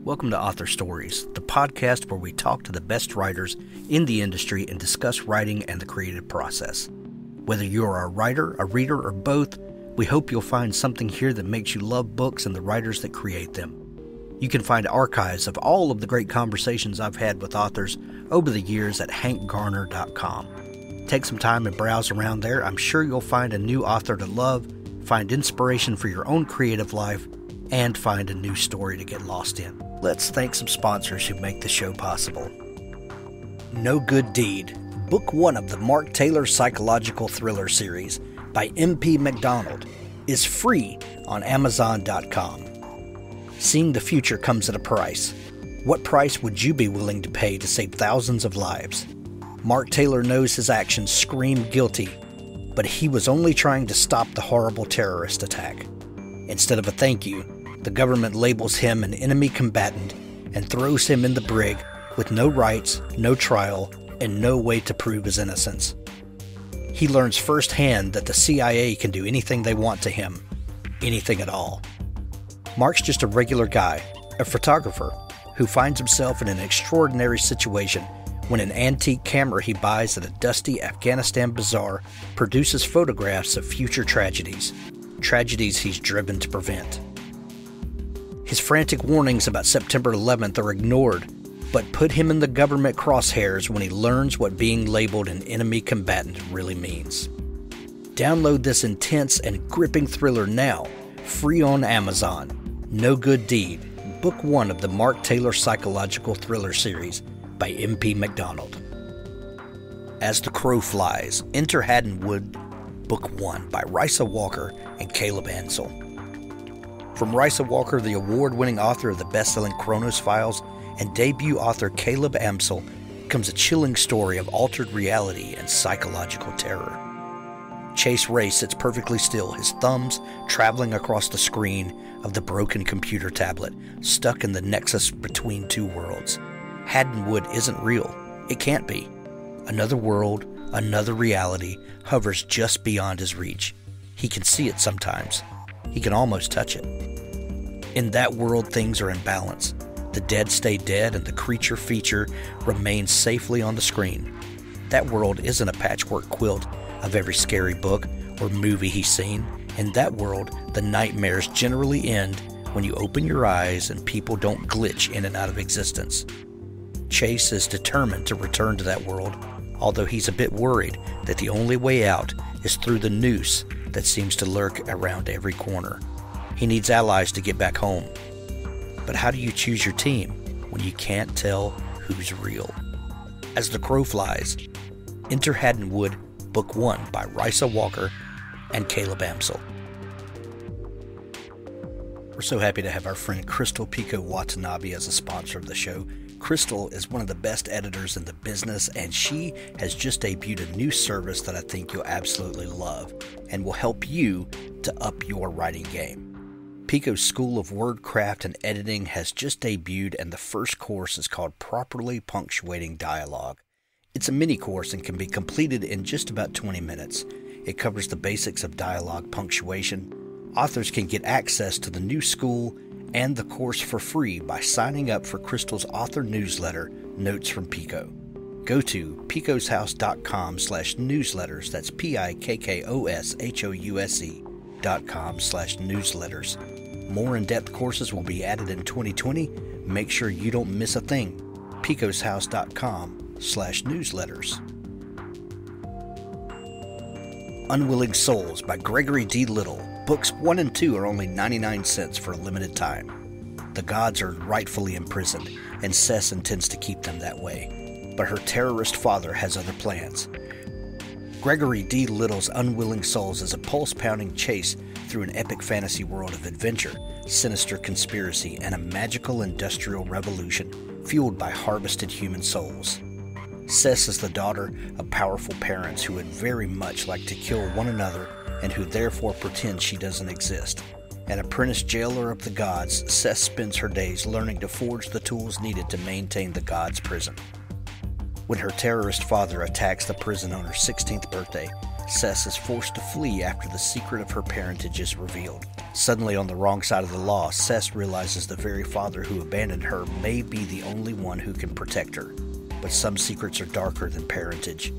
Welcome to Author Stories, the podcast where we talk to the best writers in the industry and discuss writing and the creative process. Whether you're a writer, a reader, or both, we hope you'll find something here that makes you love books and the writers that create them. You can find archives of all of the great conversations I've had with authors over the years at hankgarner.com. Take some time and browse around there. I'm sure you'll find a new author to love, find inspiration for your own creative life, and find a new story to get lost in. Let's thank some sponsors who make the show possible. No Good Deed, Book 1 of the Mark Taylor Psychological Thriller series by M.P. MacDonald, is free on Amazon.com. Seeing the future comes at a price. What price would you be willing to pay to save thousands of lives? Mark Taylor knows his actions scream guilty, but he was only trying to stop the horrible terrorist attack. Instead of a thank you, the government labels him an enemy combatant and throws him in the brig with no rights, no trial, and no way to prove his innocence. He learns firsthand that the CIA can do anything they want to him, anything at all. Mark's just a regular guy, a photographer, who finds himself in an extraordinary situation when an antique camera he buys at a dusty Afghanistan bazaar produces photographs of future tragedies he's driven to prevent. His frantic warnings about September 11th are ignored, but put him in the government crosshairs when he learns what being labeled an enemy combatant really means. Download this intense and gripping thriller now, free on Amazon. No Good Deed, Book 1 of the Mark Taylor Psychological Thriller series by M.P. MacDonald. As the Crow Flies, enter Haddon Wood, Book 1 by Risa Walker and Caleb Ansel. From Risa Walker, the award-winning author of the best-selling Chronos Files, and debut author Caleb Ansel, comes a chilling story of altered reality and psychological terror. Chase Ray sits perfectly still, his thumbs traveling across the screen of the broken computer tablet, stuck in the nexus between two worlds. Haddon Wood isn't real. It can't be. Another world, another reality, hovers just beyond his reach. He can see it sometimes. He can almost touch it. In that world, things are in balance. The dead stay dead and the creature feature remains safely on the screen. That world isn't a patchwork quilt of every scary book or movie he's seen. In that world, the nightmares generally end when you open your eyes and people don't glitch in and out of existence. Chase is determined to return to that world, although he's a bit worried that the only way out is through the noose that seems to lurk around every corner. He needs allies to get back home. But how do you choose your team when you can't tell who's real? As the Crow Flies, enter Haddon Wood, Book 1 by Risa Walker and Caleb Ansel. We're so happy to have our friend Crystal Pico Watanabe as a sponsor of the show. Crystal is one of the best editors in the business, and she has just debuted a new service that I think you'll absolutely love and will help you to up your writing game. Pico's School of Wordcraft and Editing has just debuted, and the first course is called Properly Punctuating Dialogue. It's a mini course and can be completed in just about 20 minutes. It covers the basics of dialogue punctuation. Authors can get access to the new school and the course for free by signing up for Crystal's author newsletter, Notes from Pico. Go to picoshouse.com/newsletters. That's picoshouse.com/newsletters. More in-depth courses will be added in 2020. Make sure you don't miss a thing. picoshouse.com/newsletters. Unwilling Souls by Gregory D. Little. Books 1 and 2 are only 99 cents for a limited time. The gods are rightfully imprisoned, and Cess intends to keep them that way. But her terrorist father has other plans. Gregory D. Little's Unwilling Souls is a pulse-pounding chase through an epic fantasy world of adventure, sinister conspiracy, and a magical industrial revolution fueled by harvested human souls. Cess is the daughter of powerful parents who would very much like to kill one another and who therefore pretend she doesn't exist. An apprentice jailer of the gods, Cess spends her days learning to forge the tools needed to maintain the gods' prison. When her terrorist father attacks the prison on her 16th birthday, Sess is forced to flee after the secret of her parentage is revealed. Suddenly on the wrong side of the law, Sess realizes the very father who abandoned her may be the only one who can protect her. But some secrets are darker than parentage.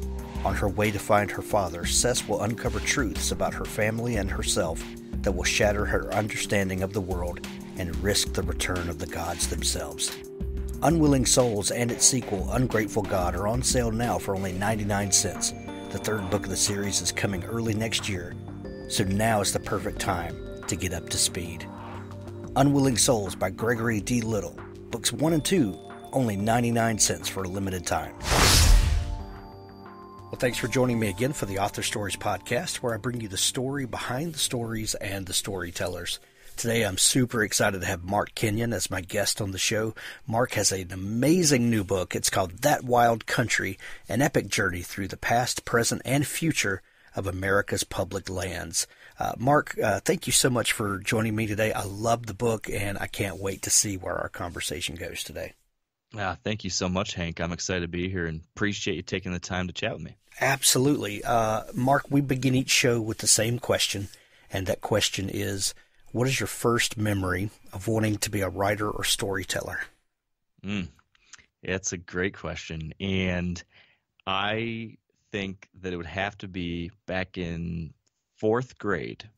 On her way to find her father, Sess will uncover truths about her family and herself that will shatter her understanding of the world and risk the return of the gods themselves. Unwilling Souls and its sequel, Ungrateful God, are on sale now for only 99 cents. The third book of the series is coming early next year, so now is the perfect time to get up to speed. Unwilling Souls by Gregory D. Little. Books 1 and 2, only 99 cents for a limited time. Well, thanks for joining me again for the Author Stories podcast, where I bring you the story behind the stories and the storytellers. Today, I'm super excited to have Mark Kenyon as my guest on the show. Mark has an amazing new book. It's called That Wild Country, an epic journey through the past, present, and future of America's public lands. Mark, thank you so much for joining me today. I love the book, and I can't wait to see where our conversation goes today. Thank you so much, Hank. I'm excited to be here and appreciate you taking the time to chat with me. Absolutely. Mark, we begin each show with the same question, and that question is, what is your first memory of wanting to be a writer or storyteller? It's a great question. And I think that it would have to be back in fourth grade.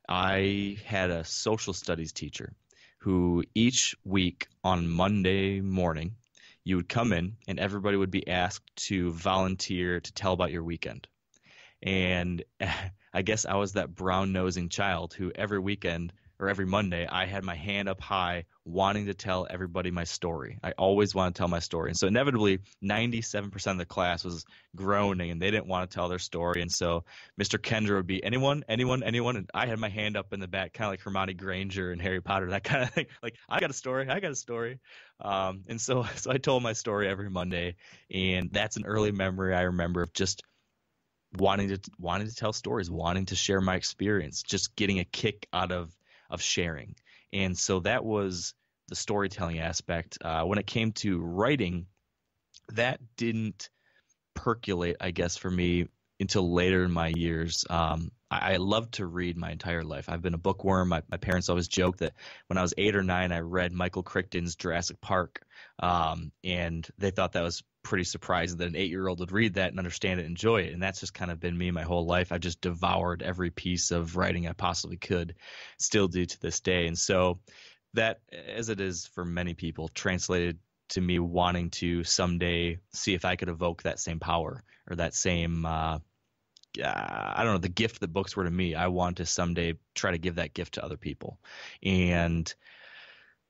I had a social studies teacher who each week on Monday morning, you would come in and everybody would be asked to volunteer to tell about your weekend. And I guess I was that brown-nosing child who every weekend or every Monday I had my hand up high wanting to tell everybody my story. I always want to tell my story. And so inevitably 97% of the class was groaning and they didn't want to tell their story. And so Mr. Kendra would be anyone. And I had my hand up in the back, kind of like Hermione Granger and Harry Potter, that kind of thing. Like, I got a story. And so I told my story every Monday. And that's an early memory I remember of just wanting to tell stories, wanting to share my experience, just getting a kick out of sharing. And so that was the storytelling aspect. When it came to writing, that didn't percolate, I guess, for me until later in my years. I loved to read my entire life. I've been a bookworm. My parents always joked that when I was 8 or 9, I read Michael Crichton's Jurassic Park, and they thought that was pretty surprising that an 8-year-old would read that and understand it and enjoy it. And that's just kind of been me my whole life. I just devoured every piece of writing I possibly could, still do to this day. And so that, as it is for many people, translated to me wanting to someday see if I could evoke that same power or that same I don't know, the gift that books were to me. I want to someday try to give that gift to other people. And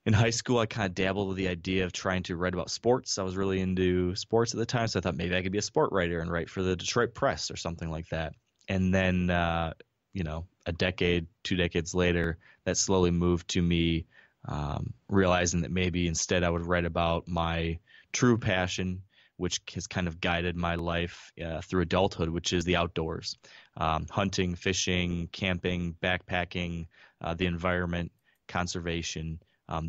in high school, I kind of dabbled with the idea of trying to write about sports. I was really into sports at the time, so I thought maybe I could be a sport writer and write for the Detroit Press or something like that. And then, a decade, 2 decades later, that slowly moved to me realizing that maybe instead I would write about my true passion, which has kind of guided my life through adulthood, which is the outdoors. Hunting, fishing, camping, backpacking, the environment, conservation.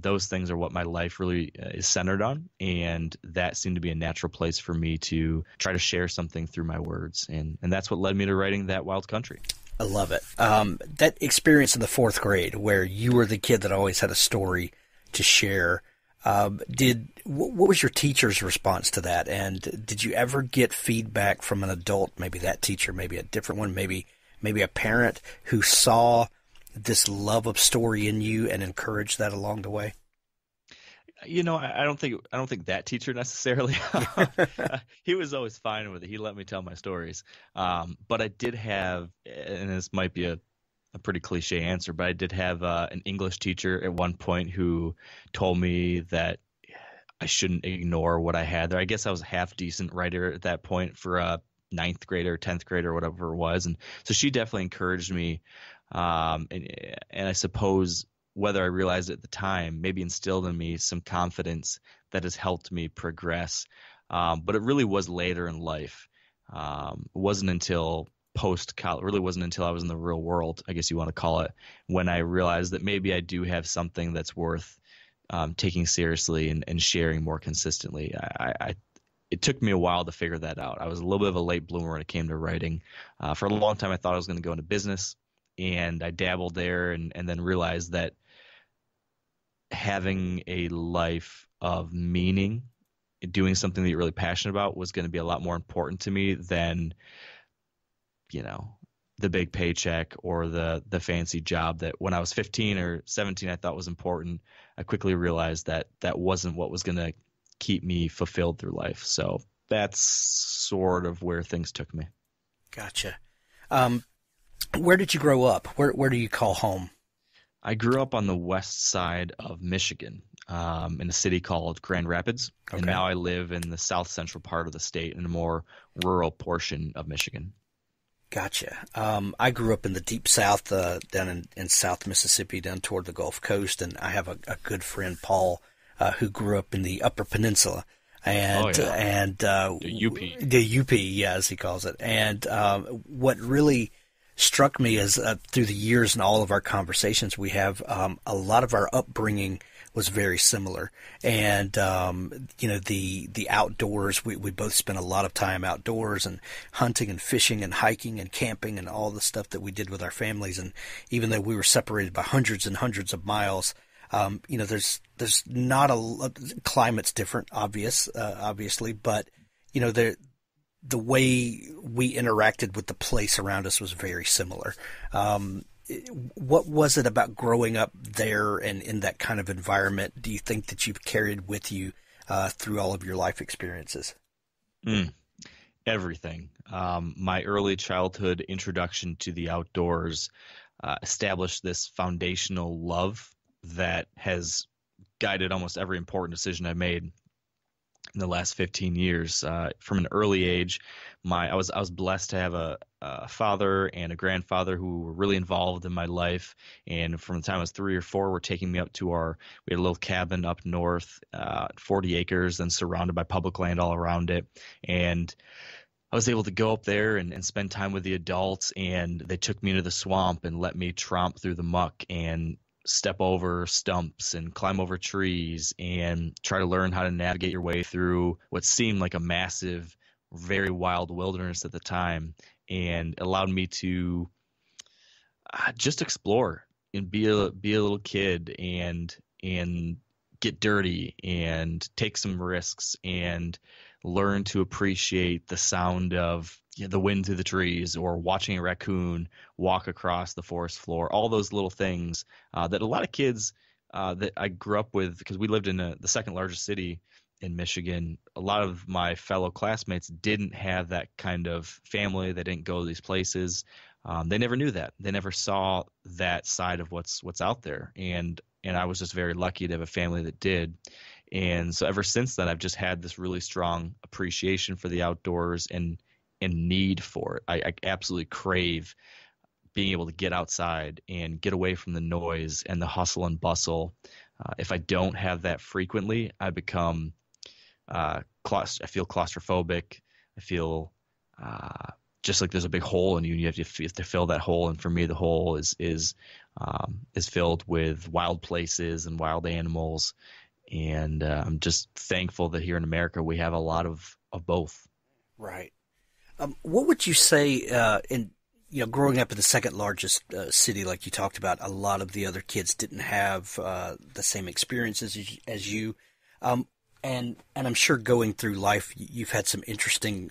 Those things are what my life really is centered on, and that seemed to be a natural place for me to try to share something through my words, and that's what led me to writing That Wild Country. I love it. That experience in the fourth grade where you were the kid that always had a story to share, what was your teacher's response to that, and did you ever get feedback from an adult, maybe that teacher, maybe a different one, maybe a parent who saw this love of story in you and encourage that along the way? I don't think that teacher necessarily. He was always fine with it. He let me tell my stories. But I did have, and this might be a pretty cliche answer, but I did have an English teacher at one point who told me that I shouldn't ignore what I had there. I guess I was a half decent writer at that point for a 9th grader, 10th grader, whatever it was. And so she definitely encouraged me. And I suppose whether I realized it at the time, maybe instilled in me some confidence that has helped me progress. But it really was later in life. It wasn't until post-college, really wasn't until I was in the real world, I guess you want to call it, when I realized that maybe I do have something that's worth taking seriously and sharing more consistently. it took me a while to figure that out. I was a little bit of a late bloomer when it came to writing. For a long time, I thought I was going to go into business, and I dabbled there, and then realized that having a life of meaning, doing something that you're really passionate about, was going to be a lot more important to me than, you know, the big paycheck or the fancy job that when I was 15 or 17 I thought was important. I quickly realized that that wasn't what was going to keep me fulfilled through life. So that's sort of where things took me. Gotcha. Where did you grow up? Where do you call home? I grew up on the west side of Michigan, in a city called Grand Rapids, Okay. and now I live in the south central part of the state in a more rural portion of Michigan. Gotcha. I grew up in the deep South, down in South Mississippi, down toward the Gulf Coast, and I have a good friend, Paul, who grew up in the Upper Peninsula, and Oh yeah, the the UP, yeah, as he calls it. And what really struck me is through the years and all of our conversations we have, a lot of our upbringing was very similar. And, the outdoors, we both spent a lot of time outdoors and hunting and fishing and hiking and camping and all the stuff that we did with our families. And even though we were separated by hundreds and hundreds of miles, there's not climate's different, obviously, but, the way we interacted with the place around us was very similar. What was it about growing up there and in that kind of environment do you think that you've carried with you through all of your life experiences? Everything. My early childhood introduction to the outdoors established this foundational love that has guided almost every important decision I made in the last 15 years. From an early age, I was blessed to have a father and a grandfather who were really involved in my life. And from the time I was 3 or 4, were taking me up to we had a little cabin up north, 40 acres, and surrounded by public land all around it. And I was able to go up there and spend time with the adults, and they took me into the swamp and let me tromp through the muck and step over stumps and climb over trees and try to learn how to navigate your way through what seemed like a massive, very wild wilderness at the time, and allowed me to just explore and be a little kid and get dirty and take some risks and learn to appreciate the sound of the wind through the trees, or watching a raccoon walk across the forest floor. All those little things that a lot of kids that I grew up with, because we lived in the second largest city in Michigan, a lot of my fellow classmates didn't have that kind of family. They didn't go to these places. They never knew that. They never saw that side of what's out there. And I was just very lucky to have a family that did. And so ever since then, I've just had this really strong appreciation for the outdoors and need for it. I absolutely crave being able to get outside and get away from the noise and the hustle and bustle. If I don't have that frequently, I become I feel claustrophobic. I feel just like there's a big hole in you, and you have to fill that hole. And for me, the hole is filled with wild places and wild animals. And I'm just thankful that here in America we have a lot of both. Right. What would you say growing up in the second largest city, like you talked about, a lot of the other kids didn't have the same experiences as you. And I'm sure going through life, you've had some interesting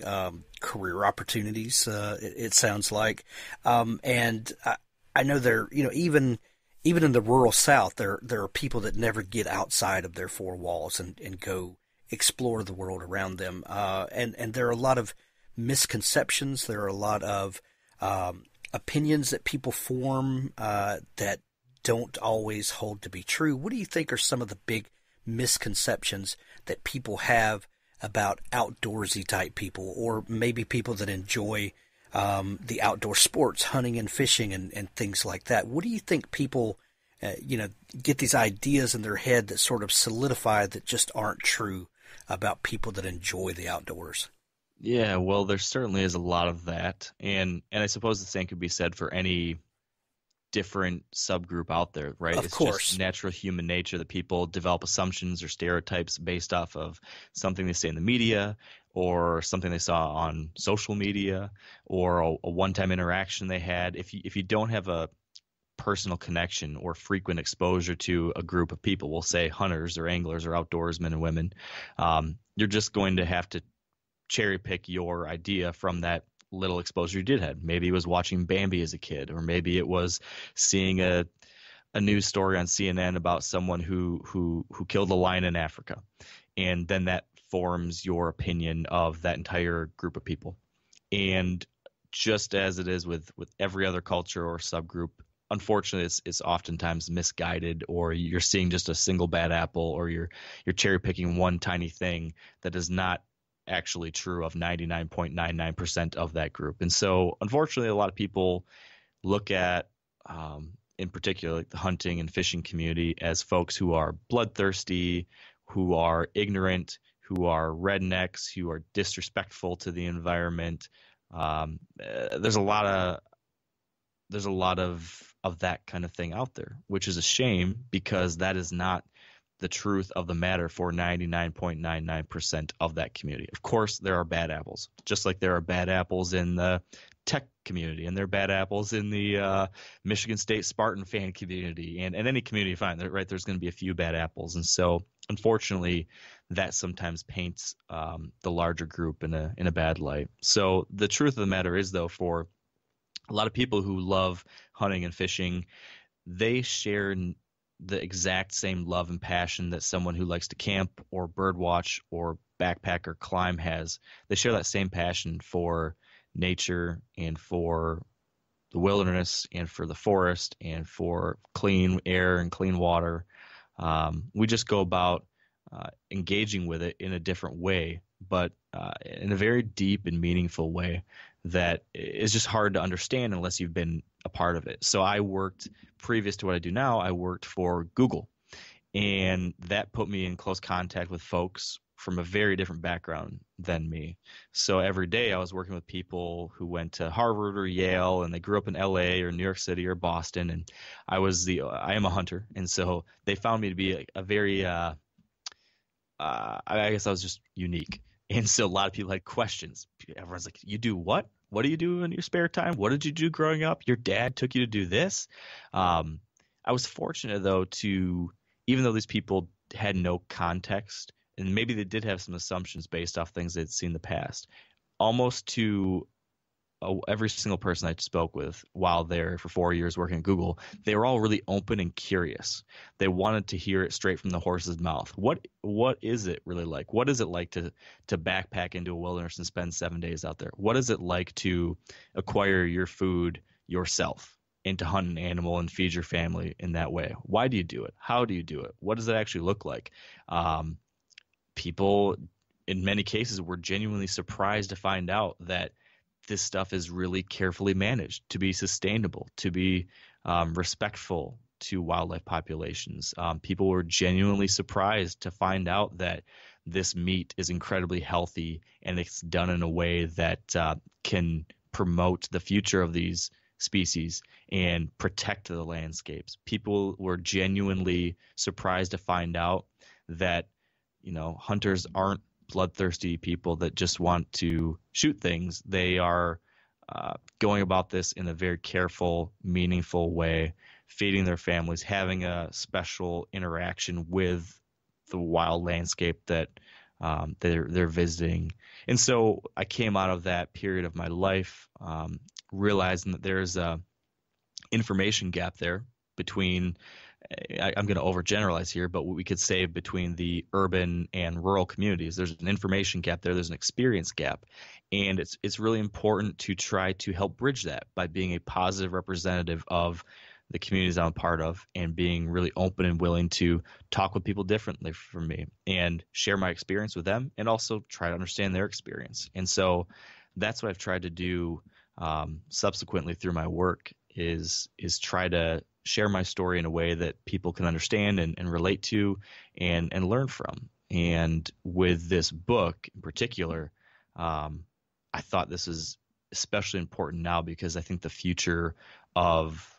career opportunities. It sounds like, and I know there, even in the rural South, there are people that never get outside of their four walls and go explore the world around them. And there are a lot of misconceptions. There are a lot of opinions that people form that don't always hold to be true. What do you think are some of the big misconceptions that people have about outdoorsy type people, or maybe people that enjoy the outdoor sports, hunting and fishing and things like that? What do you think people, get these ideas in their head that sort of solidify that just aren't true about people that enjoy the outdoors? Yeah, well, there certainly is a lot of that, and I suppose the same could be said for any different subgroup out there, right? Of It's course. just natural human nature that people develop assumptions or stereotypes based off of something they say in the media or something they saw on social media or a one-time interaction they had. If you don't have a personal connection or frequent exposure to a group of people, we'll say hunters or anglers or outdoorsmen and women, you're just going to have to cherry pick your idea from that little exposure you did have. Maybe it was watching Bambi as a kid, or maybe it was seeing a news story on CNN about someone who killed a lion in Africa, and then that forms your opinion of that entire group of people. And just as it is with every other culture or subgroup, unfortunately, it's oftentimes misguided, or you're seeing just a single bad apple, or you're cherry picking one tiny thing that is not actually true of 99.99% of that group. And so, unfortunately, a lot of people look at, in particular, like the hunting and fishing community as folks who are bloodthirsty, who are ignorant, who are rednecks, who are disrespectful to the environment. There's a lot of that kind of thing out there, which is a shame because that is not the truth of the matter for 99.99% of that community. Of course, there are bad apples, just like there are bad apples in the tech community, and there are bad apples in the Michigan State Spartan fan community, and any community you find, right? There's going to be a few bad apples. And so, unfortunately, that sometimes paints the larger group in a bad light. So the truth of the matter is, though, for a lot of people who love hunting and fishing, they share the exact same love and passion that someone who likes to camp or birdwatch or backpack or climb has. They share that same passion for nature and for the wilderness and for the forest and for clean air and clean water. We just go about engaging with it in a different way, but in a very deep and meaningful way that is just hard to understand unless you've been a part of it. So I worked, previous to what I do now, I worked for Google, and that put me in close contact with folks from a very different background than me. So every day I was working with people who went to Harvard or Yale, and they grew up in LA or New York City or Boston, and I am a hunter, and so they found me to be a very I guess I was just unique. And so a lot of people had questions. Everyone's like, you do what? What do you do in your spare time? What did you do growing up? Your dad took you to do this? I was fortunate, though, even though these people had no context, and maybe they did have some assumptions based off things they'd seen in the past, almost to every single person I spoke with while there for 4 years working at Google, they were all really open and curious. They wanted to hear it straight from the horse's mouth. What is it really like? What is it like to backpack into a wilderness and spend 7 days out there? What is it like to acquire your food yourself and to hunt an animal and feed your family in that way? Why do you do it? How do you do it? What does it actually look like? People, in many cases, were genuinely surprised to find out that this stuff is really carefully managed to be sustainable, to be respectful to wildlife populations. People were genuinely surprised to find out that this meat is incredibly healthy and it's done in a way that can promote the future of these species and protect the landscapes. People were genuinely surprised to find out that, hunters aren't bloodthirsty people that just want to shoot things. They are going about this in a very careful, meaningful way, feeding their families, having a special interaction with the wild landscape that they're visiting. And so I came out of that period of my life realizing that there's a information gap there between, I'm going to overgeneralize here, but what we could say between the urban and rural communities. There's an information gap there. There's an experience gap. And it's really important to try to help bridge that by being a positive representative of the communities I'm a part of and being really open and willing to talk with people differently from me and share my experience with them and also try to understand their experience. And so that's what I've tried to do subsequently through my work is try to share my story in a way that people can understand and relate to and learn from. And with this book in particular, I thought this is especially important now because I think the future of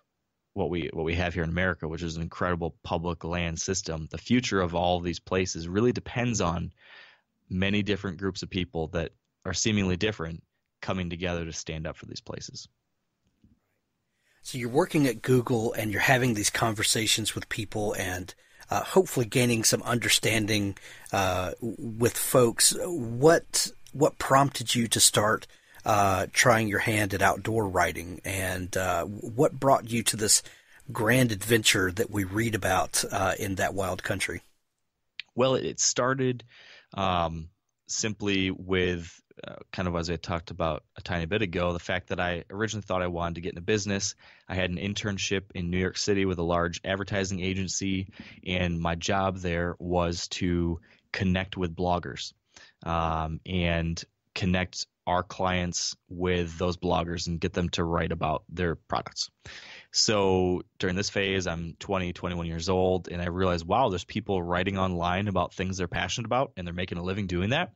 what we have here in America, which is an incredible public land system. The future of all of these places really depends on many different groups of people that are seemingly different coming together to stand up for these places. So you're working at Google and you're having these conversations with people and hopefully gaining some understanding with folks. What prompted you to start trying your hand at outdoor writing, and what brought you to this grand adventure that we read about in that wild country? Well, it started simply with kind of as I talked about a tiny bit ago, the fact that I originally thought I wanted to get into business. I had an internship in New York City with a large advertising agency, and my job there was to connect with bloggers and connect our clients with those bloggers and get them to write about their products. So during this phase, I'm 20, 21 years old, and I realized, wow, there's people writing online about things they're passionate about, and they're making a living doing that.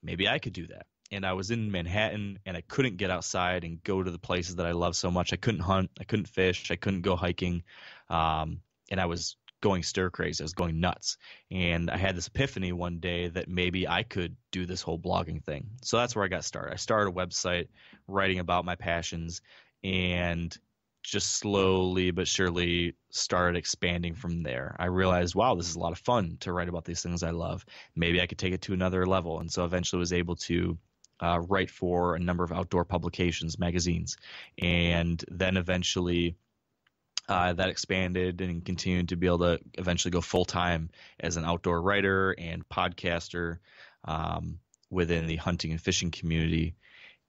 Maybe I could do that. And I was in Manhattan, and I couldn't get outside and go to the places that I love so much. I couldn't hunt, I couldn't fish, I couldn't go hiking, and I was going stir crazy. I was going nuts. And I had this epiphany one day that maybe I could do this whole blogging thing. So that's where I got started. I started a website writing about my passions and just slowly but surely started expanding from there. I realized, wow, this is a lot of fun to write about these things I love. Maybe I could take it to another level. And so eventually was able to write for a number of outdoor publications, magazines. And then eventually that expanded and continued to be able to eventually go full-time as an outdoor writer and podcaster within the hunting and fishing community.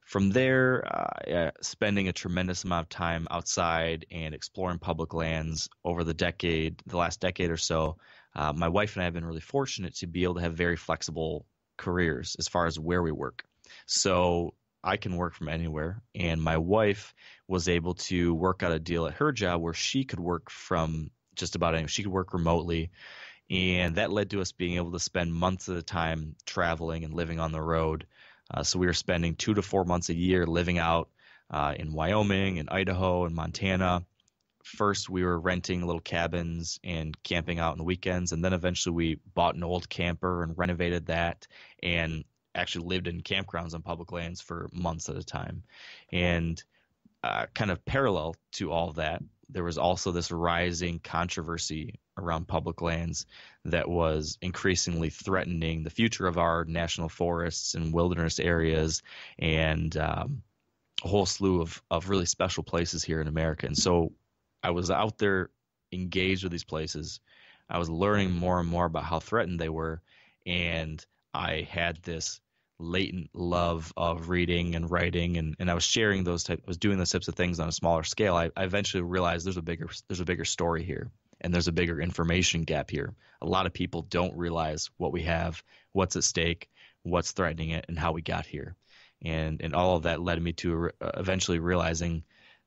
From there, spending a tremendous amount of time outside and exploring public lands over the last decade or so, my wife and I have been really fortunate to be able to have very flexible careers as far as where we work. So I can work from anywhere, and my wife was able to work out a deal at her job where she could work from just about anywhere. She could work remotely, and that led to us being able to spend months at a time traveling and living on the road. So we were spending 2 to 4 months a year living out in Wyoming and Idaho and Montana. First, we were renting little cabins and camping out on the weekends, and then eventually we bought an old camper and renovated that and actually lived in campgrounds on public lands for months at a time. And kind of parallel to all of that, there was also this rising controversy around public lands that was increasingly threatening the future of our national forests and wilderness areas and a whole slew of really special places here in America. And so I was out there engaged with these places. I was learning more and more about how threatened they were, and I had this latent love of reading and writing, and I was sharing I was doing those types of things on a smaller scale. I eventually realized there's a bigger story here, and there's a bigger information gap here. A lot of people don't realize what we have, what's at stake, what's threatening it, and how we got here. And all of that led me to eventually realizing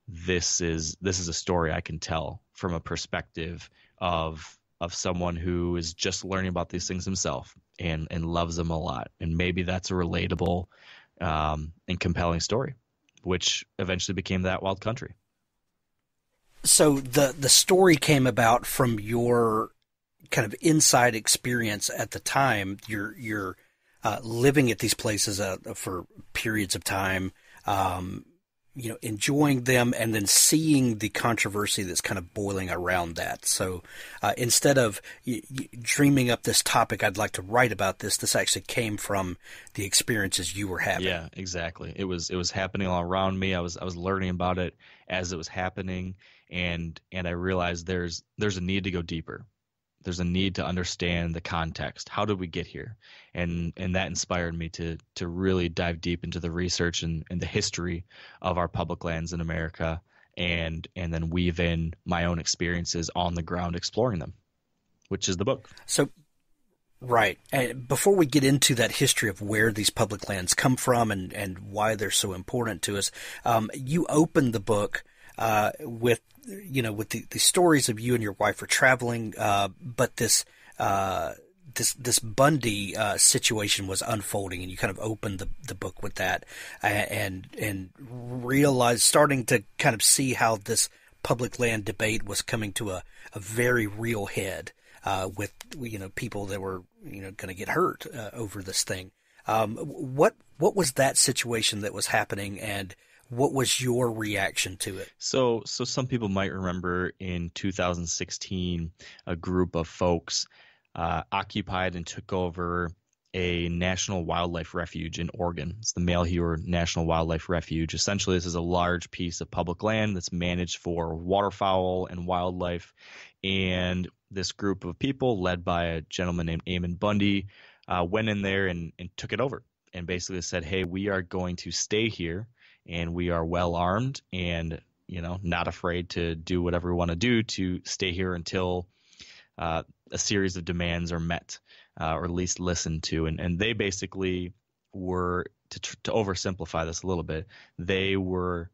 this is a story I can tell from a perspective of someone who is just learning about these things himself and loves them a lot. And maybe that's a relatable and compelling story, which eventually became That Wild Country. So the story came about from your kind of inside experience at the time. You're living at these places for periods of time, enjoying them, and then seeing the controversy that's kind of boiling around that. So instead of dreaming up this topic, I'd like to write about this, this actually came from the experiences you were having. Yeah, exactly. It was happening all around me. I was learning about it as it was happening, and I realized there's a need to go deeper. There's a need to understand the context. How did we get here? And that inspired me to really dive deep into the research and the history of our public lands in America, and then weave in my own experiences on the ground exploring them, which is the book. So, right. And before we get into that history of where these public lands come from and why they're so important to us, you open the book with the stories of you and your wife are traveling, but this Bundy situation was unfolding, and you kind of opened the book with that, and realized, starting to kind of see how this public land debate was coming to a very real head with people that were going to get hurt over this thing. What was that situation that was happening, and what was your reaction to it? So some people might remember in 2016, a group of folks occupied and took over a national wildlife refuge in Oregon. It's the Malheur National Wildlife Refuge. Essentially, this is a large piece of public land that's managed for waterfowl and wildlife. And this group of people, led by a gentleman named Eamon Bundy, went in there and took it over and basically said, hey, we are going to stay here, and we are well armed and not afraid to do whatever we want to do to stay here until a series of demands are met, or at least listened to. And they basically were, to oversimplify this a little bit, they were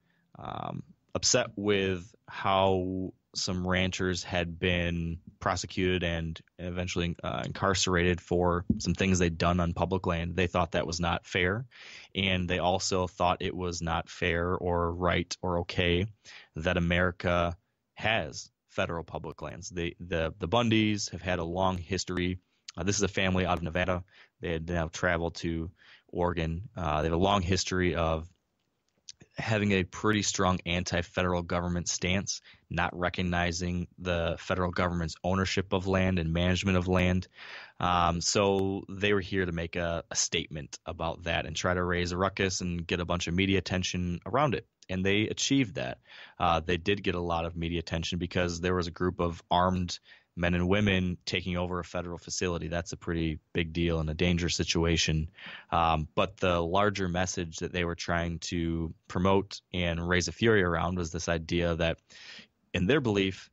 upset with how some ranchers had been prosecuted and eventually incarcerated for some things they'd done on public land. They thought that was not fair, and they also thought it was not fair or right or okay that America has federal public lands. The Bundys have had a long history. This is a family out of Nevada. They had now traveled to Oregon. They have a long history of having a pretty strong anti-federal government stance, not recognizing the federal government's ownership of land and management of land. So they were here to make a statement about that and try to raise a ruckus and get a bunch of media attention around it. And they achieved that. They did get a lot of media attention because there was a group of armed men and women taking over a federal facility. That's a pretty big deal and a dangerous situation. But the larger message that they were trying to promote and raise a fury around was this idea that, in their belief,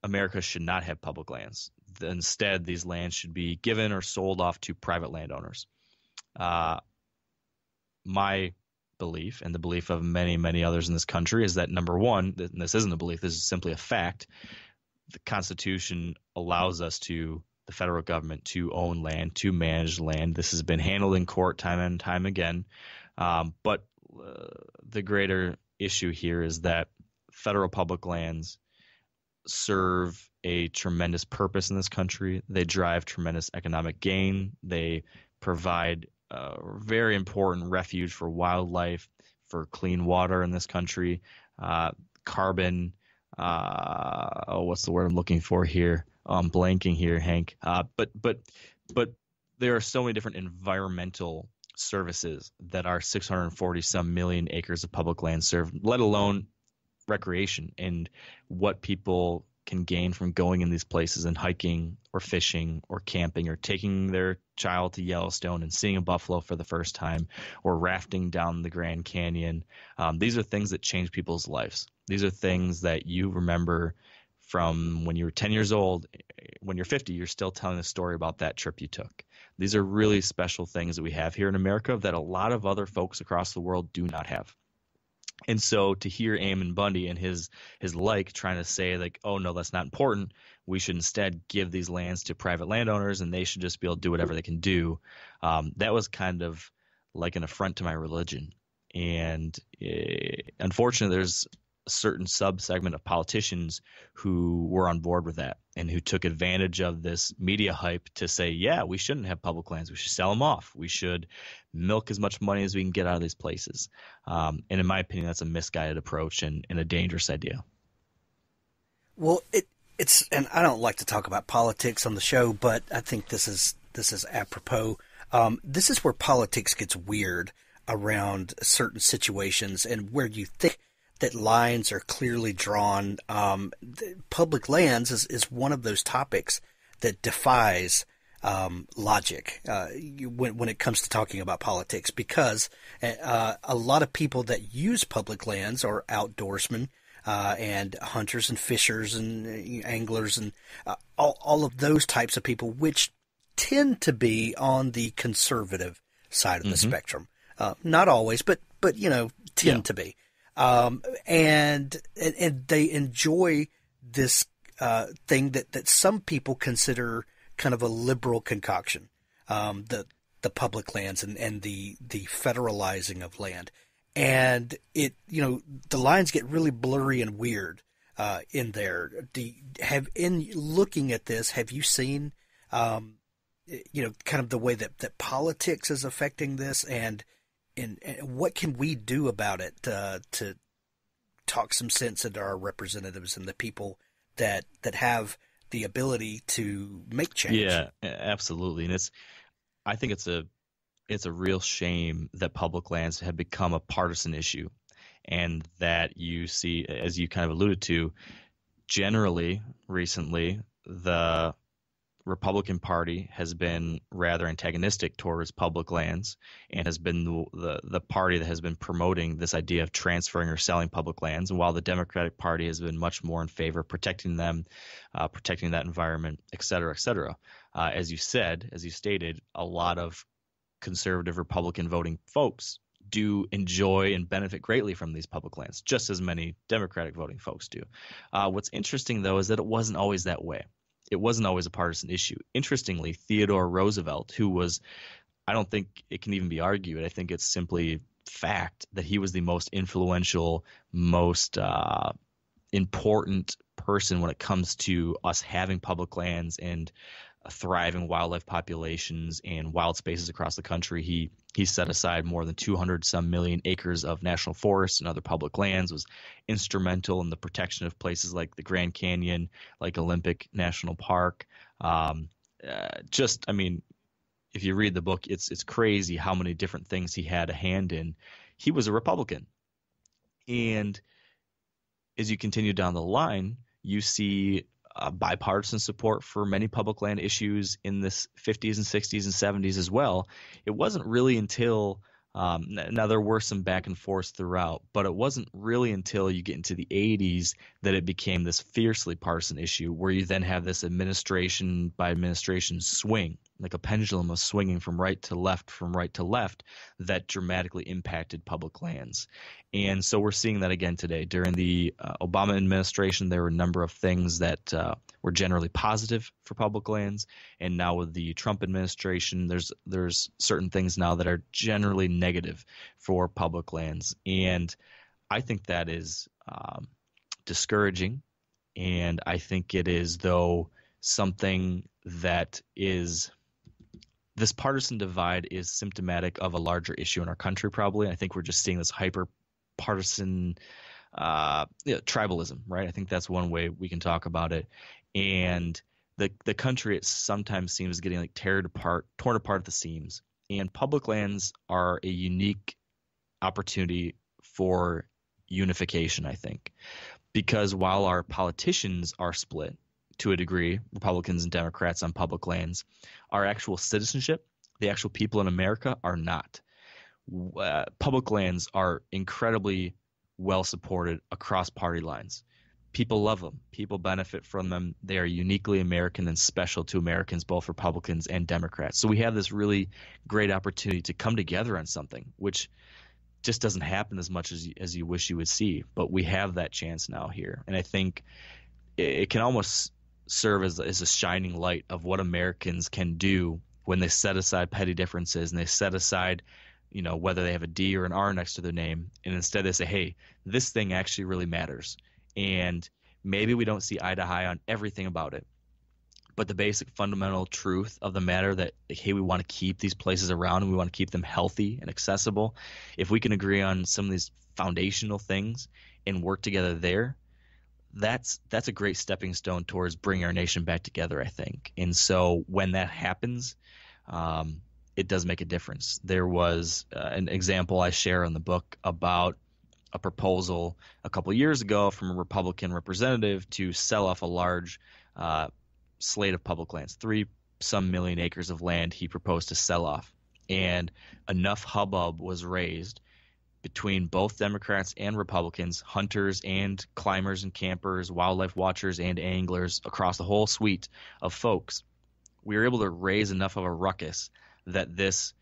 America should not have public lands. Instead, these lands should be given or sold off to private landowners. My belief, and the belief of many, many others in this country, is that, number one, and this isn't a belief, this is simply a fact, the Constitution allows us the federal government, to own land, to manage land. This has been handled in court time and time again. But the greater issue here is that federal public lands serve a tremendous purpose in this country. They drive tremendous economic gain. They provide a very important refuge for wildlife, for clean water in this country, carbon. What's the word I'm looking for here? I'm blanking here, Hank. But there are so many different environmental services that our 640 some million acres of public land serve, let alone recreation and what people can gain from going in these places and hiking or fishing or camping or taking their child to Yellowstone and seeing a buffalo for the first time, or rafting down the Grand Canyon. These are things that change people's lives. These are things that you remember from when you were 10 years old. When you're 50, you're still telling a story about that trip you took. These are really special things that we have here in America that a lot of other folks across the world do not have. And so to hear Eamon Bundy and his like trying to say, like, oh, no, that's not important, we should instead give these lands to private landowners and they should just be able to do whatever they can do, that was kind of like an affront to my religion. And unfortunately, there's a certain subsegment of politicians who were on board with that and who took advantage of this media hype to say, yeah, we shouldn't have public lands. We should sell them off. We should milk as much money as we can get out of these places. And in my opinion, that's a misguided approach and a dangerous idea. Well, it's, and I don't like to talk about politics on the show, but I think this is apropos. This is where politics gets weird around certain situations and where you think that lines are clearly drawn. Public lands is one of those topics that defies logic when it comes to talking about politics, because a lot of people that use public lands are outdoorsmen and hunters and fishers and anglers and all of those types of people, which tend to be on the conservative side of the spectrum. Not always, but tend to be. And they enjoy this thing that some people consider kind of a liberal concoction, the public lands and the federalizing of land. and the lines get really blurry and weird in there. In looking at this, have you seen kind of the way that politics is affecting this, and what can we do about it to talk some sense into our representatives and the people that have the ability to make change? Yeah, absolutely. And I think it's a real shame that public lands have become a partisan issue, and that you see, as you kind of alluded to, generally recently the Republican Party has been rather antagonistic towards public lands, and has been the party that has been promoting this idea of transferring or selling public lands, and while the Democratic Party has been much more in favor of protecting them, protecting that environment, et cetera, et cetera. As you stated, a lot of conservative Republican voting folks do enjoy and benefit greatly from these public lands, just as many Democratic voting folks do. What's interesting, though, is that it wasn't always that way. It wasn't always a partisan issue. Interestingly, Theodore Roosevelt, who was, I don't think it can even be argued, I think it's simply fact that he was the most influential, most important person when it comes to us having public lands and thriving wildlife populations and wild spaces across the country. He set aside more than 200 some million acres of national forests and other public lands, was instrumental in the protection of places like the Grand Canyon, like Olympic National Park. If you read the book, it's crazy how many different things he had a hand in. He was a Republican. And as you continue down the line, you see bipartisan support for many public land issues in the 50s and 60s and 70s as well. It wasn't really until now there were some back and forth throughout, but it wasn't really until you get into the 80s that it became this fiercely partisan issue, where you then have this administration by administration swing, like a pendulum of swinging from right to left, that dramatically impacted public lands. And so we're seeing that again today. During the Obama administration, there were a number of things that were generally positive for public lands. And now with the Trump administration, there's certain things now that are generally negative for public lands. And I think that is discouraging. And I think it is, though, something that is – this partisan divide is symptomatic of a larger issue in our country, probably. I think we're just seeing this hyper-partisan tribalism, right? I think that's one way we can talk about it. And the country, it sometimes seems getting like torn apart at the seams. And public lands are a unique opportunity for unification, I think. Because while our politicians are split to a degree, Republicans and Democrats on public lands, our actual citizenship, the actual people in America, are not. Public lands are incredibly well supported across party lines. People love them. People benefit from them. They are uniquely American and special to Americans, both Republicans and Democrats. So we have this really great opportunity to come together on something, which just doesn't happen as much as you wish you would see. But we have that chance now here. And I think it can almost serve as a shining light of what Americans can do when they set aside petty differences and they set aside, whether they have a D or an R next to their name, and instead they say, hey, this thing actually really matters. And maybe we don't see eye to eye on everything about it, but the basic fundamental truth of the matter that, hey, we want to keep these places around and we want to keep them healthy and accessible. If we can agree on some of these foundational things and work together there, that's a great stepping stone towards bringing our nation back together, I think. And so when that happens, it does make a difference. There was an example I share in the book about a proposal a couple of years ago from a Republican representative to sell off a large slate of public lands, 3 some million acres of land he proposed to sell off. And enough hubbub was raised between both Democrats and Republicans, hunters and climbers and campers, wildlife watchers and anglers, across the whole suite of folks. We were able to raise enough of a ruckus that this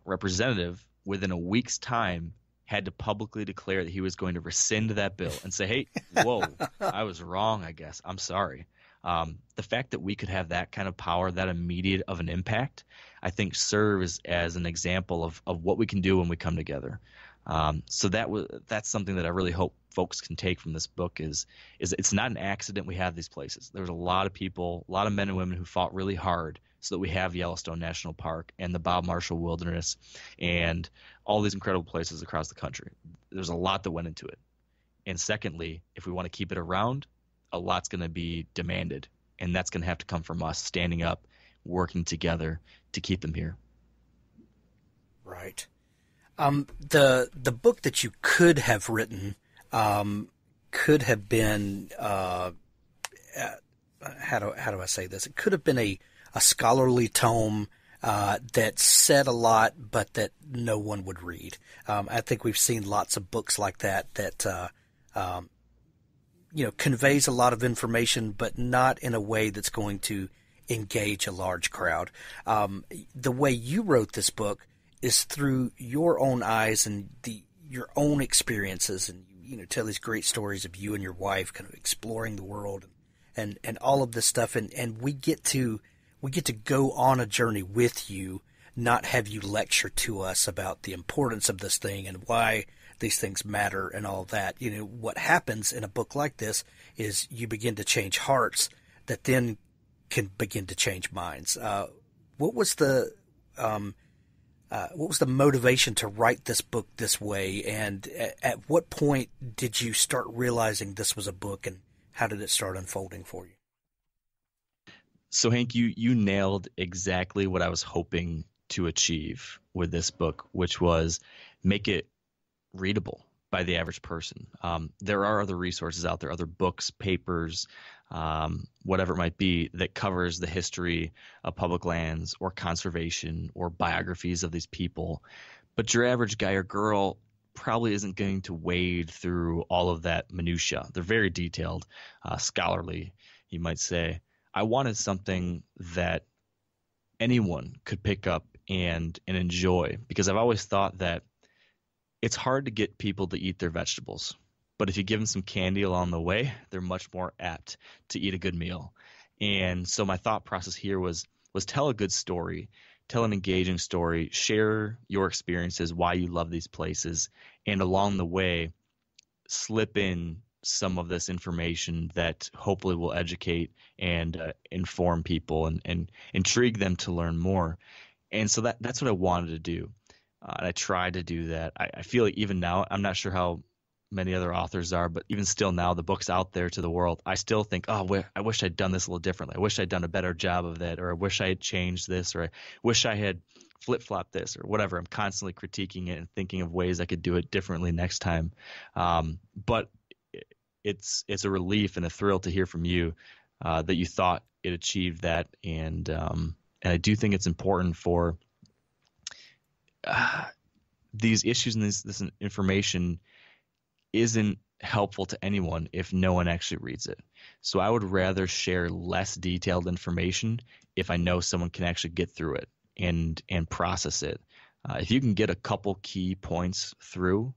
representative, within a week's time, had to publicly declare that he was going to rescind that bill and say, hey, whoa, I was wrong, I guess. I'm sorry. The fact that we could have that kind of power, that immediate of an impact, I think serves as an example of what we can do when we come together. So that's something that I really hope folks can take from this book is it's not an accident we have these places. There's a lot of people, a lot of men and women who fought really hard so that we have Yellowstone National Park and the Bob Marshall Wilderness and all these incredible places across the country. There's a lot that went into it. And secondly, if we want to keep it around, a lot's going to be demanded, and that's going to have to come from us standing up, working together to keep them here. Right. The book that you could have written could have been how do I say this? It could have been a scholarly tome that said a lot, but that no one would read. I think we've seen lots of books like that conveys a lot of information, but not in a way that's going to engage a large crowd. The way you wrote this book is through your own eyes and your own experiences, and tell these great stories of you and your wife kind of exploring the world and all of this stuff, and we get to go on a journey with you, not have you lecture to us about the importance of this thing and why these things matter and all that. What happens in a book like this is you begin to change hearts that then can begin to change minds. What was the motivation to write this book this way, and at what point did you start realizing this was a book, and how did it start unfolding for you? So Hank, you nailed exactly what I was hoping to achieve with this book, which was make it readable by the average person. There are other resources out there, other books, papers, whatever it might be, that covers the history of public lands or conservation or biographies of these people. But your average guy or girl probably isn't going to wade through all of that minutia. They're very detailed, scholarly, you might say. I wanted something that anyone could pick up and enjoy, because I've always thought that it's hard to get people to eat their vegetables. But if you give them some candy along the way, they're much more apt to eat a good meal. And so my thought process here was tell a good story, tell an engaging story, share your experiences, why you love these places, and along the way, slip in some of this information that hopefully will educate and inform people and intrigue them to learn more. And so that's what I wanted to do. And I tried to do that. I feel like even now, I'm not sure how many other authors are, but even still now, the book's out there to the world. I still think, I wish I'd done this a little differently. I wish I'd done a better job of that, or I wish I had changed this, or I wish I had flip-flopped this, or whatever. I'm constantly critiquing it and thinking of ways I could do it differently next time. But it's a relief and a thrill to hear from you that you thought it achieved that. And I do think it's important for these issues and this information isn't helpful to anyone if no one actually reads it. So I would rather share less detailed information if I know someone can actually get through it and process it. If you can get a couple key points through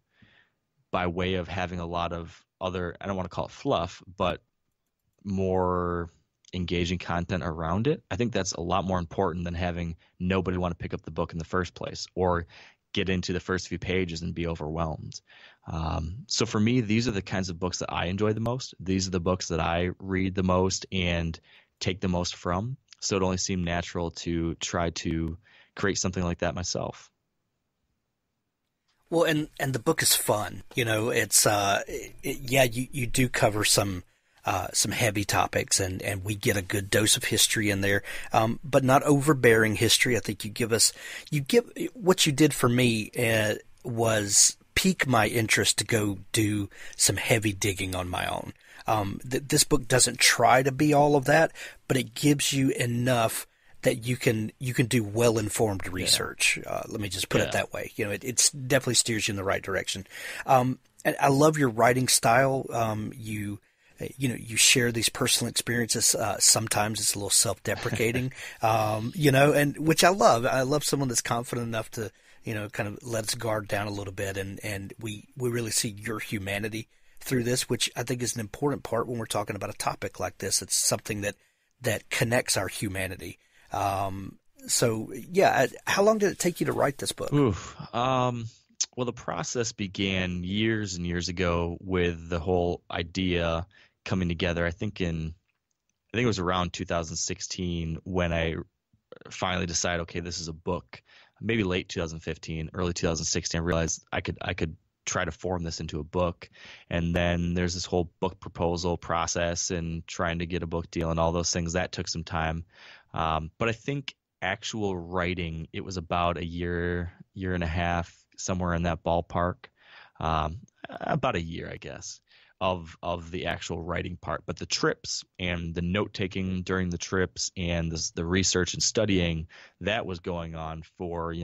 by way of having a lot of other, I don't want to call it fluff, but more engaging content around it, I think that's a lot more important than having nobody want to pick up the book in the first place or get into the first few pages and be overwhelmed. So for me, these are the kinds of books that I enjoy the most. These are the books that I read the most and take the most from. So it only seemed natural to try to create something like that myself. Well, and the book is fun. It's you do cover some heavy topics, and we get a good dose of history in there, but not overbearing history. I think what you did for me was pique my interest to go do some heavy digging on my own. This book doesn't try to be all of that, but it gives you enough that you can do well-informed research. Let me just put it that way. It's definitely steers you in the right direction. And I love your writing style. You share these personal experiences. Sometimes it's a little self-deprecating, and which I love. I love someone that's confident enough to, kind of let its guard down a little bit. And we really see your humanity through this, which I think is an important part when we're talking about a topic like this. It's something that connects our humanity. So how long did it take you to write this book? Well, the process began years and years ago with the whole idea coming together. I think it was around 2016 when I finally decided, okay, this is a book. Maybe late 2015, early 2016, I realized I could try to form this into a book. And then there's this whole book proposal process and trying to get a book deal and all those things. That took some time. But I think actual writing, it was about a year and a half, somewhere in that ballpark. About a year, I guess, of the actual writing part. But the trips and the note taking during the trips and the research and studying, that was going on for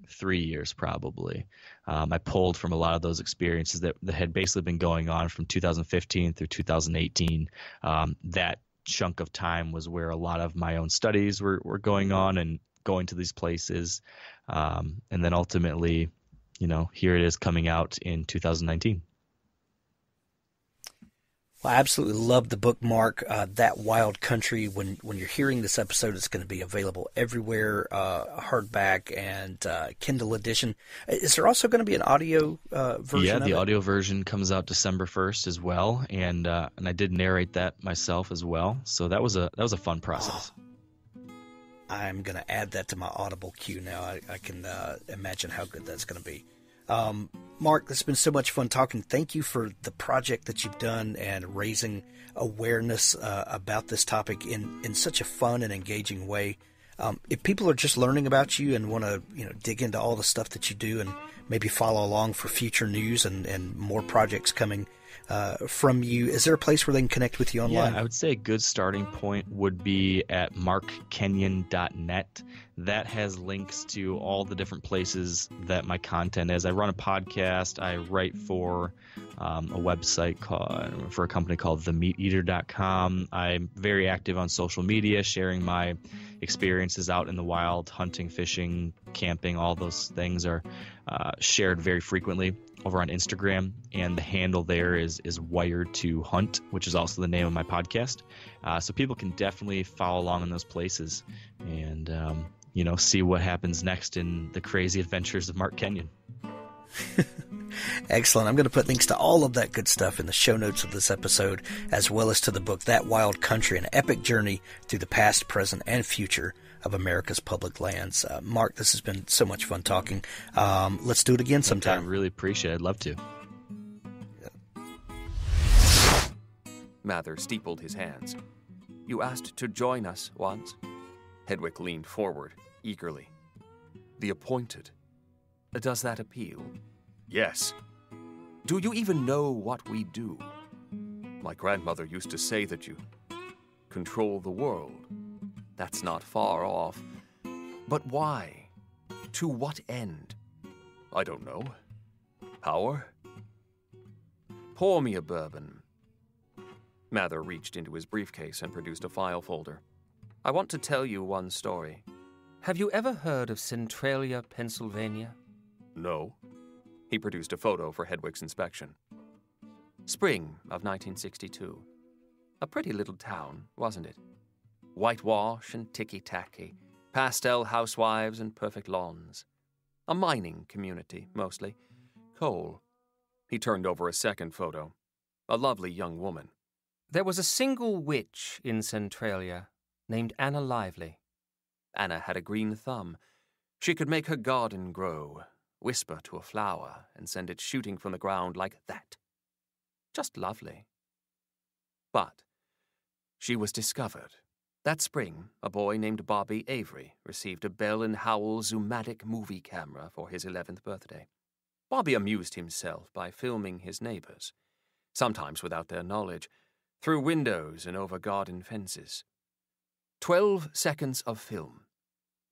3 years probably. I pulled from a lot of those experiences that had basically been going on from 2015 through 2018. That chunk of time was where a lot of my own studies were going on and going to these places. And then ultimately, here it is coming out in 2019. Well, I absolutely love the book, Mark. That Wild Country. When you're hearing this episode, it's going to be available everywhere, hardback and Kindle edition. Is there also going to be an audio version? Yeah, the of it? audio version comes out December 1st as well, and I did narrate that myself as well. So that was a fun process. I'm going to add that to my Audible queue now. I can imagine how good that's going to be. Mark, it's been so much fun talking. Thank you for the project that you've done and raising awareness about this topic in such a fun and engaging way. If people are just learning about you and want to dig into all the stuff that you do and maybe follow along for future news and more projects coming from you, is there a place where they can connect with you online? Yeah, I would say a good starting point would be at markkenyon.net. That has links to all the different places that my content is. I run a podcast. I write for a website for a company called themeateater.com. I'm very active on social media, sharing my experiences out in the wild, hunting, fishing, camping. All those things are shared very frequently over on Instagram, and the handle there is Wired to Hunt, which is also the name of my podcast. So people can definitely follow along in those places and see what happens next in the crazy adventures of Mark Kenyon. Excellent. I'm going to put links to all of that good stuff in the show notes of this episode, as well as to the book, That Wild Country, an epic journey through the past, present, and future of America's public lands. Mark, this has been so much fun talking. Let's do it again sometime. I really appreciate it. I'd love to. Mather steepled his hands. You asked to join us once? Hedwig leaned forward, eagerly. The appointed. Does that appeal? Yes. Do you even know what we do? My grandmother used to say that you control the world. That's not far off. But why? To what end? I don't know. Power? Pour me a bourbon. Mather reached into his briefcase and produced a file folder. I want to tell you one story. Have you ever heard of Centralia, Pennsylvania? No. He produced a photo for Hedwig's inspection. Spring of 1962. A pretty little town, wasn't it? Whitewash and ticky-tacky, pastel housewives and perfect lawns. A mining community, mostly. Coal. He turned over a second photo. A lovely young woman. There was a single witch in Centralia named Anna Lively. Anna had a green thumb. She could make her garden grow, whisper to a flower, and send it shooting from the ground like that. Just lovely. But she was discovered. That spring, a boy named Bobby Avery received a Bell & Howell Zoomatic movie camera for his 11th birthday. Bobby amused himself by filming his neighbors, sometimes without their knowledge, through windows and over garden fences. 12 seconds of film.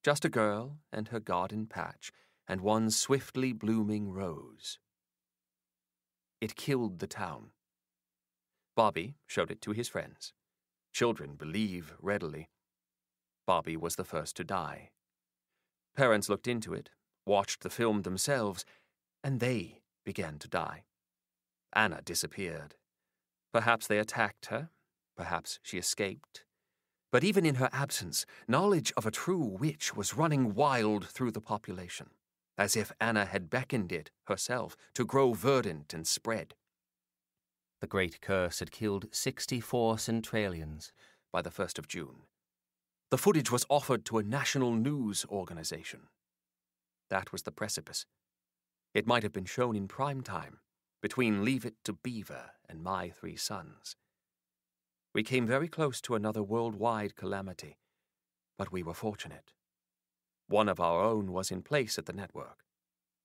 Just a girl and her garden patch and one swiftly blooming rose. It killed the town. Bobby showed it to his friends. Children believe readily. Bobby was the first to die. Parents looked into it, watched the film themselves, and they began to die. Anna disappeared. Perhaps they attacked her. Perhaps she escaped. But even in her absence, knowledge of a true witch was running wild through the population. as if Anna had beckoned it herself to grow verdant and spread. The great curse had killed 64 Centralians by the 1st of June. The footage was offered to a national news organization. That was the precipice. It might have been shown in prime time, between Leave It to Beaver and My 3 Sons. We came very close to another worldwide calamity, but we were fortunate. One of our own was in place at the network.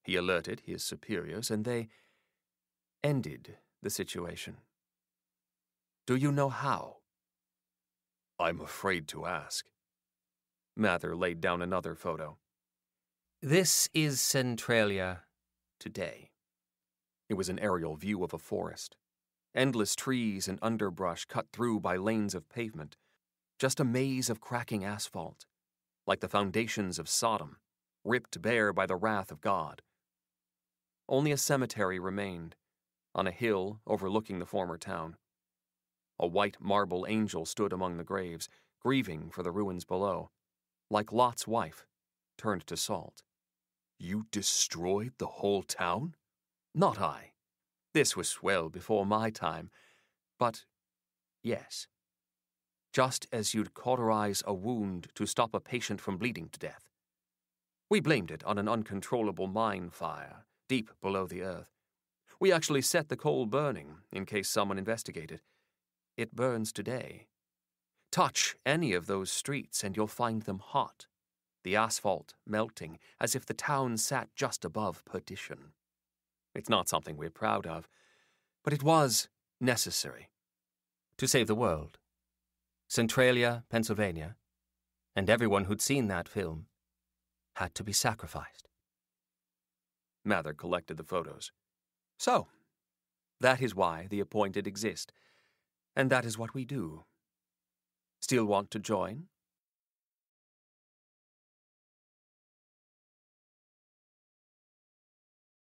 He alerted his superiors, and they ended the situation. Do you know how? I'm afraid to ask. Mather laid down another photo. This is Centralia today. It was an aerial view of a forest. Endless trees and underbrush cut through by lanes of pavement. Just a maze of cracking asphalt, like the foundations of Sodom, ripped bare by the wrath of God. Only a cemetery remained, on a hill overlooking the former town. A white marble angel stood among the graves, grieving for the ruins below, like Lot's wife, turned to salt. You destroyed the whole town? Not I. This was well before my time. But, yes. Just as you'd cauterize a wound to stop a patient from bleeding to death. We blamed it on an uncontrollable mine fire, deep below the earth. We actually set the coal burning, in case someone investigated. It burns today. Touch any of those streets and you'll find them hot, the asphalt melting as if the town sat just above perdition. It's not something we're proud of, but it was necessary. to save the world. Centralia, Pennsylvania, and everyone who'd seen that film had to be sacrificed. Mather collected the photos. So, that is why the appointed exist, and that is what we do. Still want to join?